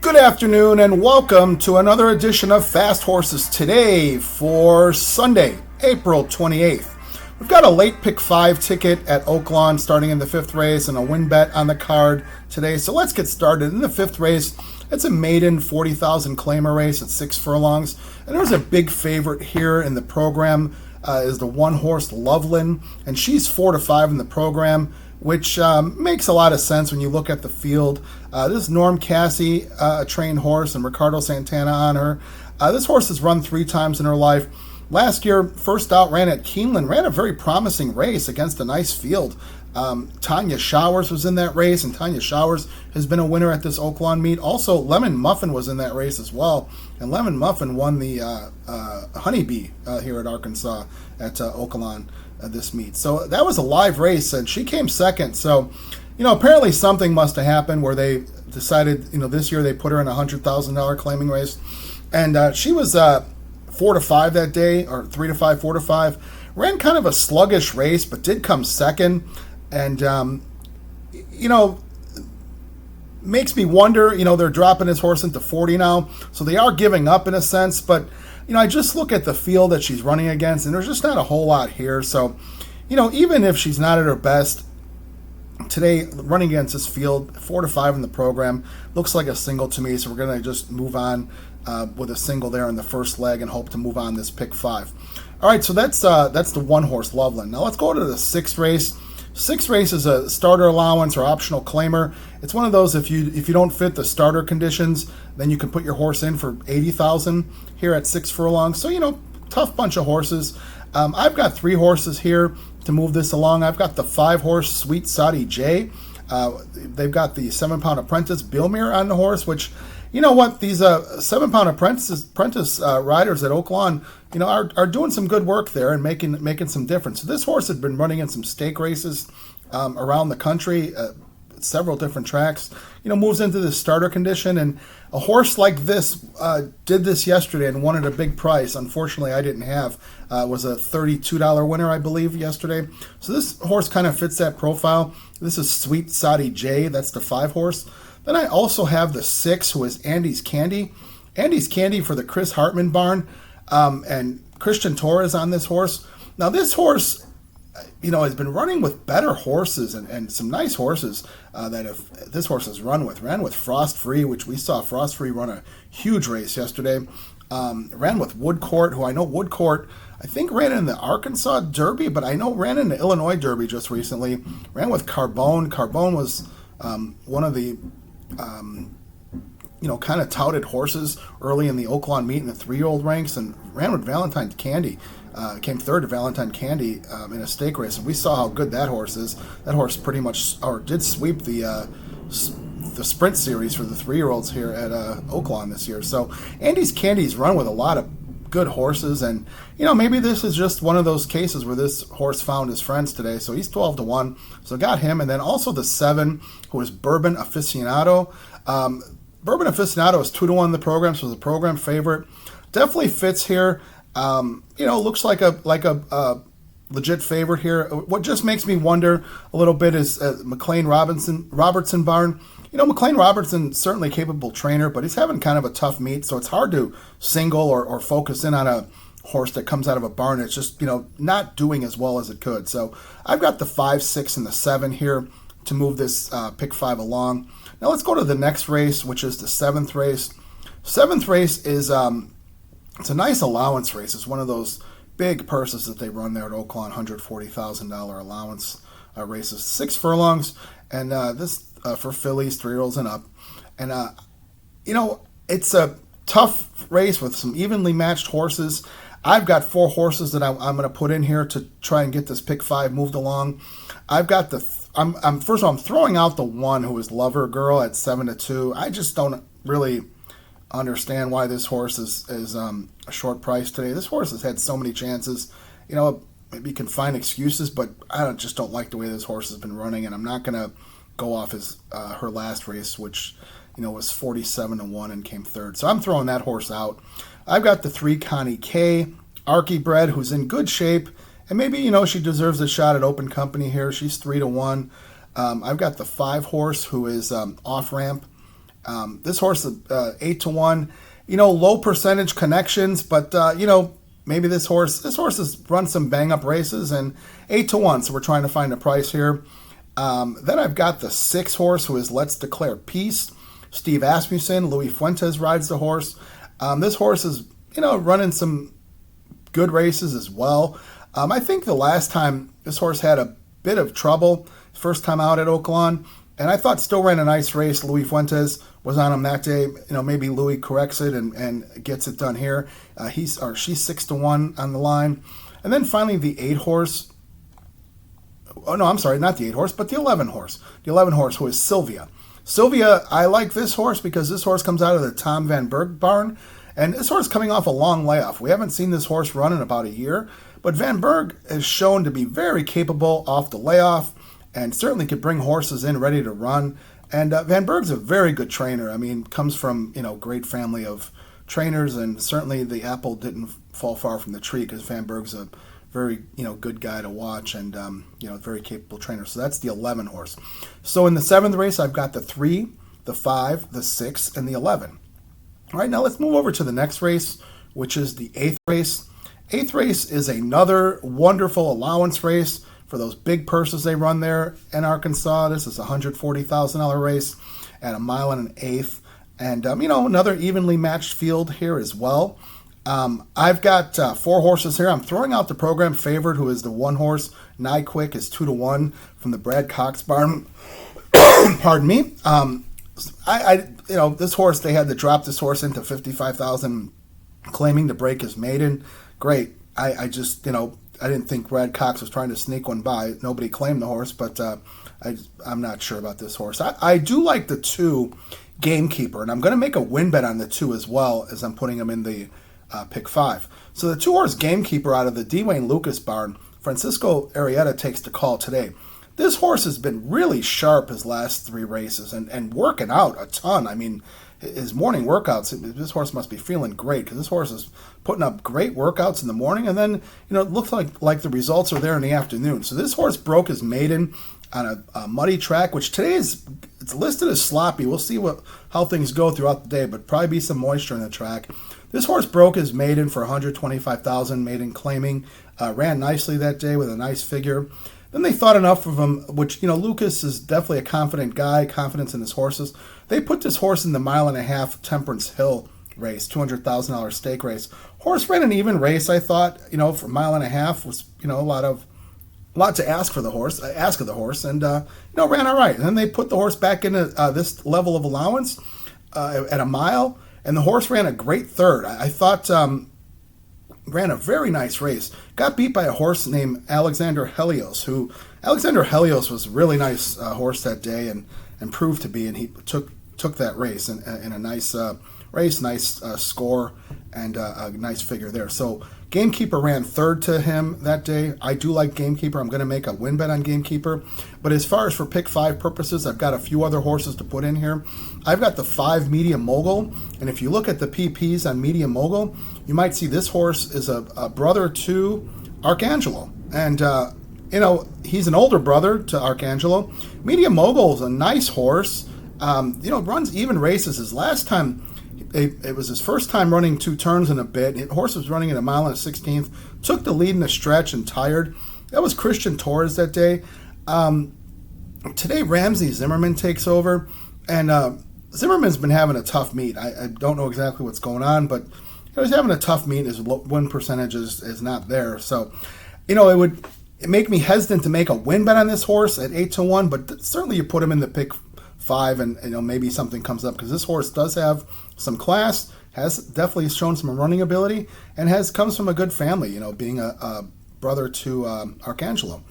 Good afternoon and welcome to another edition of Fast Horses Today for Sunday, April 28th. We've got a late pick 5 ticket at Oaklawn starting in the 5th race and a win bet on the card today. So let's get started. In the 5th race, it's a maiden 40,000 claimer race at 6 furlongs. And there's a big favorite here in the program is the one horse Loveland, and she's 4-5 in the program, which makes a lot of sense when you look at the field. This is Norm Cassie, a trained horse, and Ricardo Santana on her. This horse has run 3 times in her life. Last year, first out, ran at Keeneland, ran a very promising race against a nice field. Tanya Showers was in that race, and Tanya Showers has been a winner at this Oaklawn meet. Also, Lemon Muffin was in that race as well, and Lemon Muffin won the Honeybee here at Arkansas at Oaklawn this meet. So that was a live race, and she came second. So, apparently something must have happened where they decided, this year they put her in a $100,000 claiming race, and she was 4-5 that day, or 3-5, 4-5. Ran kind of a sluggish race, but did come second. And, makes me wonder, they're dropping this horse into 40 now. So they are giving up in a sense. But, I just look at the field that she's running against, and there's just not a whole lot here. So, even if she's not at her best, today, running against this field, 4-5 in the program, looks like a single to me. So we're going to just move on with a single there in the first leg and hope to move on this pick 5. All right, so that's the one horse Loveland. Now let's go to the 6th race. 6th race is a starter allowance or optional claimer. It's one of those, if you don't fit the starter conditions, then you can put your horse in for 80,000 here at 6 furlongs. So tough bunch of horses. I've got 3 horses here to move this along. I've got the 5 horse Sweet Saudi J. They've got the 7-pound apprentice Bilmere on the horse, which, these 7-pound apprentice riders at Oaklawn, are doing some good work there and making some difference. So this horse had been running in some stake races around the country, several different tracks, moves into the starter condition, and a horse like this did this yesterday and won at a big price. Unfortunately, I didn't have. Was a $32 winner, I believe, yesterday. So this horse kind of fits that profile. This is Sweet Saudi J. That's the 5 horse. Then I also have the 6, who is Andy's Candy. Andy's Candy for the Chris Hartman barn, and Christian Torres on this horse. Now this horse, has been running with better horses and some nice horses this horse has ran with Frost Free, which we saw Frost Free run a huge race yesterday. Ran with Woodcourt, who I know Woodcourt, I think ran in the Arkansas Derby, but I know ran in the Illinois Derby just recently. Ran with Carbone. Carbone was one of the kind of touted horses early in the Oaklawn meet in the 3-year-old ranks, and ran with Valentine Candy. Came third to Valentine Candy in a stake race, and we saw how good that horse is. That horse pretty much, or did sweep the sprint series for the 3-year-olds here at Oaklawn this year. So Andy's Candy's run with a lot of good horses, and maybe this is just one of those cases where this horse found his friends today. So he's 12-1. So got him, and then also the 7, who is Bourbon Aficionado. Bourbon Aficionado is 2-1 in the program, so it's a program favorite. Definitely fits here. Looks like a legit favorite here. What just makes me wonder a little bit is McLean Robertson barn. McLean Robertson, certainly capable trainer, but he's having kind of a tough meet, so it's hard to single or focus in on a horse that comes out of a barn that's just, not doing as well as it could. So I've got the 5, 6, and the 7 here to move this pick 5 along. Now let's go to the next race, which is the 7th race. 7th race is it's a nice allowance race. It's one of those big purses that they run there at Oaklawn, $140,000 allowance races. 6 furlongs, and this for fillies, 3-year-olds and up. And, it's a tough race with some evenly matched horses. I've got 4 horses that I'm going to put in here to try and get this pick 5 moved along. I've got I'm first of all, I'm throwing out the 1, who is Lover Girl at 7-2. I just don't really understand why this horse is a short price today. This horse has had so many chances. Maybe you can find excuses, but I just don't like the way this horse has been running, and I'm not going to go off her last race, which was 47-1 and came third. So I'm throwing that horse out. I've got the 3 Connie K, Archie Bred, who's in good shape, and maybe she deserves a shot at open company here. She's 3-1. I've got the 5 horse, who is Off Ramp, This horse is 8-1. Low percentage connections, but maybe this horse has run some bang up races, and 8-1. So we're trying to find a price here. Then I've got the 6 horse, who is Let's Declare Peace. Steve Asmussen, Louis Fuentes rides the horse. This horse is running some good races as well. I think the last time this horse had a bit of trouble, first time out at Oaklawn, and I thought still ran a nice race. Louis Fuentes was on him that day. Maybe Louis corrects it and gets it done here. She's 6-1 on the line. And then finally the 8 horse. Oh, no, I'm sorry, not the 8 horse, but the 11 horse. The 11 horse, who is Sylvia. Sylvia, I like this horse because this horse comes out of the Tom Van Berg barn. And this horse is coming off a long layoff. We haven't seen this horse run in about a year. But Van Berg is shown to be very capable off the layoff and certainly could bring horses in ready to run. And Van Berg's a very good trainer. I mean, comes from, great family of trainers. And certainly the apple didn't fall far from the tree because Van Berg's a very, good guy to watch and, very capable trainer. So that's the 11 horse. So in the 7th race, I've got the 3, the 5, the 6, and the 11. All right, now let's move over to the next race, which is the 8th race. 8th race is another wonderful allowance race for those big purses they run there in Arkansas. This is a $140,000 race at 1 1/8 miles. And, another evenly matched field here as well. I've got 4 horses here. I'm throwing out the program favorite, who is the 1 horse. Nyquick is 2-1 from the Brad Cox barn. Pardon me. This horse, they had to drop this horse into 55,000, claiming to break his maiden. Great. I just, I didn't think Brad Cox was trying to sneak one by. Nobody claimed the horse, but I'm not sure about this horse. I do like the 2 Gamekeeper, and I'm going to make a win bet on the 2 as well as I'm putting him in the pick 5. So the 2 horse Gamekeeper out of the Dwayne Lucas barn, Francisco Arrieta takes the call today. This horse has been really sharp his last 3 races and working out a ton. I mean, his morning workouts, this horse must be feeling great because this horse is putting up great workouts in the morning, and then, it looks like the results are there in the afternoon. So this horse broke his maiden on a muddy track, which today it's listed as sloppy. We'll see how things go throughout the day, but probably be some moisture in the track. This horse broke his maiden for $125,000, maiden claiming, ran nicely that day with a nice figure. Then they thought enough of him, which, Lucas is definitely a confident guy, confidence in his horses. They put this horse in the 1.5 mile Temperance Hill race, $200,000 stake race. Horse ran an even race, I thought, for 1.5 miles was, a lot to ask of the horse, and, ran all right. And then they put the horse back into this level of allowance at 1 mile, and the horse ran a great third. I thought ran a very nice race. Got beat by a horse named Alexander Helios, who Alexander Helios was a really nice horse that day and proved to be, and he took that race in a nice race, nice score, and a nice figure there. So Gamekeeper ran third to him that day. I do like Gamekeeper. I'm going to make a win bet on Gamekeeper. But as far as for pick 5 purposes, I've got a few other horses to put in here. I've got the 5 Medium Mogul. And if you look at the PPs on Medium Mogul, you might see this horse is a brother to Arcangelo. And, he's an older brother to Arcangelo. Medium Mogul is a nice horse. Runs even races. His last time, it was his first time running 2 turns in a bit. The horse was running at 1 1/16 miles. Took the lead in a stretch and tired. That was Christian Torres that day. Today, Ramsey Zimmerman takes over. And Zimmerman's been having a tough meet. I don't know exactly what's going on, but he's having a tough meet. His win percentage is not there. So, it would make me hesitant to make a win bet on this horse at 8-1, but certainly you put him in the pick 5 and maybe something comes up, because this horse does have some class, has definitely shown some running ability, and comes from a good family, being a brother to Arcangelo.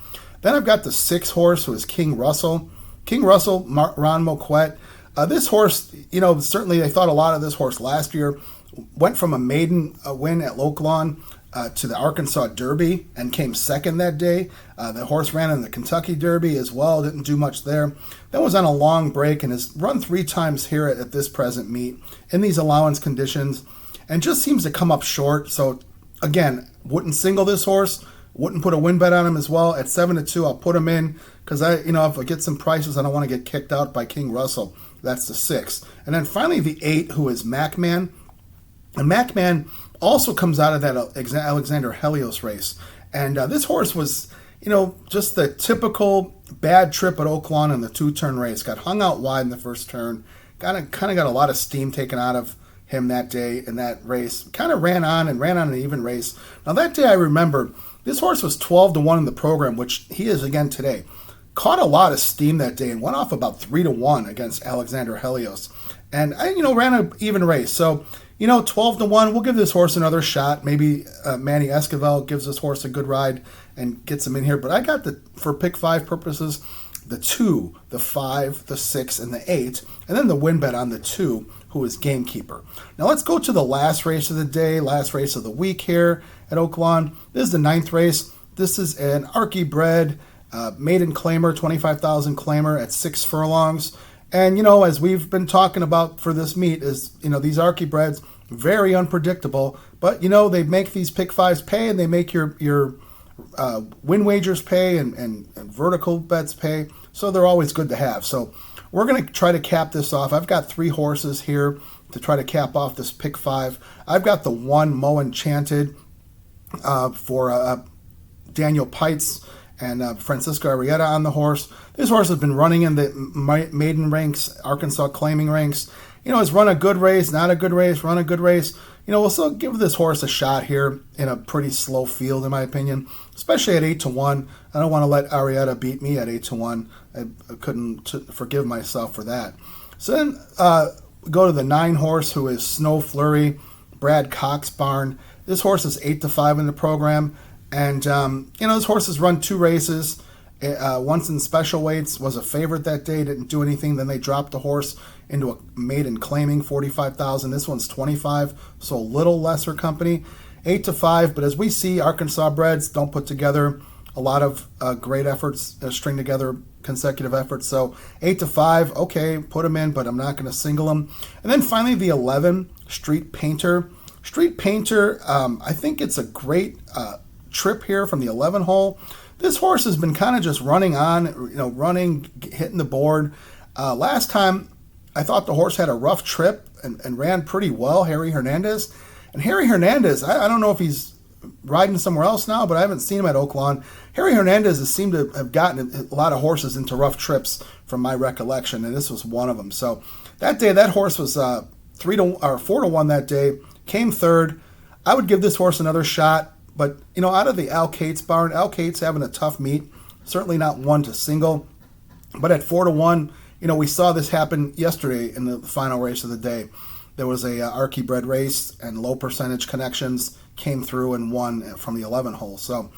Then I've got the 6 horse, who is King Russell. King Russell, Ron Moquette. This horse, certainly they thought a lot of this horse last year. Went from a maiden win at Oaklawn to the Arkansas Derby and came second that day. The horse ran in the Kentucky Derby as well, didn't do much there. Then was on a long break and has run 3 times here at this present meet in these allowance conditions and just seems to come up short. So, again, wouldn't single this horse, Wouldn't put a win bet on him as well. At 7-2, I'll put him in because if I get some prices, I don't want to get kicked out by King Russell. That's the 6. And then finally the 8, who is MacMan. And MacMan also comes out of that Alexander Helios race. And this horse was, just the typical bad trip at Oaklawn in the 2-turn race. Got hung out wide in the first turn. Kind of got a lot of steam taken out of him that day in that race. Kind of ran on an even race. Now that day I remember this horse was 12-1 in the program, which he is again today. Caught a lot of steam that day and went off about 3-1 against Alexander Helios. And I, ran an even race. So, 12-1, we'll give this horse another shot. Maybe Manny Esquivel gives this horse a good ride and gets him in here. But I got for pick 5 purposes, the 2, the 5, the 6, and the 8, and then the win bet on the 2, who is Gamekeeper. Now let's go to the last race of the day, last race of the week here at Oaklawn. This is the 9th race. This is an Archie bred maiden claimer, 25,000 claimer at 6 furlongs. And, as we've been talking about for this meet is, these Archie breds, very unpredictable. But, they make these pick 5s pay, and they make your win wagers pay and vertical bets pay. So they're always good to have. So we're going to try to cap this off. I've got 3 horses here to try to cap off this pick 5. I've got the 1 Mo Enchanted for Daniel Pites and Francisco Arrieta on the horse. This horse has been running in the maiden ranks, Arkansas claiming ranks. Has run a good race, not a good race, run a good race. We'll still give this horse a shot here in a pretty slow field, in my opinion, especially at 8-1. I don't want to let Arrieta beat me at 8-1. I couldn't forgive myself for that. So then go to the 9 horse, who is Snow Flurry, Brad Cox barn. This horse is 8-5 in the program. And, this horse has run 2 races. Once in special weights, was a favorite that day, didn't do anything. Then they dropped the horse into a maiden claiming 45,000. This one's 25, so a little lesser company. 8-5, but as we see, Arkansas breds don't put together a lot of great efforts, string together consecutive efforts. So 8-5, okay, put them in, but I'm not going to single them. And then finally the 11, Street Painter. Street Painter, I think it's a great trip here from the 11 hole. This horse has been kind of just running on, running, hitting the board. Last time, I thought the horse had a rough trip and ran pretty well, Harry Hernandez. And Harry Hernandez, I don't know if he's riding somewhere else now, but I haven't seen him at Oaklawn. Harry Hernandez has seemed to have gotten a lot of horses into rough trips from my recollection, and this was one of them. So that day, that horse was 4-1 that day, came 3rd. I would give this horse another shot. But, out of the Al Cates barn, Al Cates having a tough meet, certainly not one to single. But at 4-1, we saw this happen yesterday in the final race of the day. There was a Archie bred race, and low percentage connections came through and won from the 11 hole. So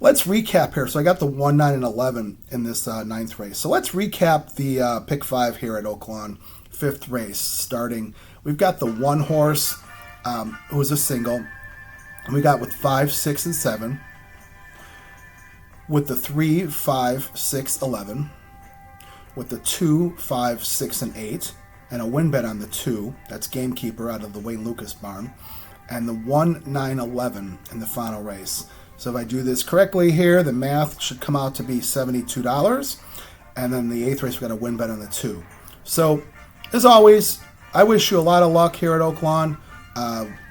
let's recap here. So I got the 1, 9, and 11 in this 9th race. So let's recap the pick 5 here at Oaklawn, 5th race starting. We've got the 1 horse who was a single. We got with 5, 6, and 7. With the 3, 5, 6, 11. With the 2, 5, 6, and 8. And a win bet on the 2. That's Gamekeeper out of the Wayne Lucas barn. And the 1, 9, 11 in the final race. So if I do this correctly here, the math should come out to be $72. And then the 8th race, we got a win bet on the 2. So, as always, I wish you a lot of luck here at Oaklawn.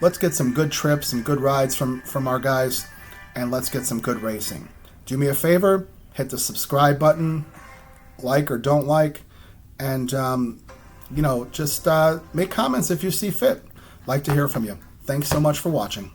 Let's get some good trips, some good rides from our guys, and let's get some good racing. Do me a favor, hit the subscribe button, like or don't like, and, just make comments if you see fit. Like to hear from you. Thanks so much for watching.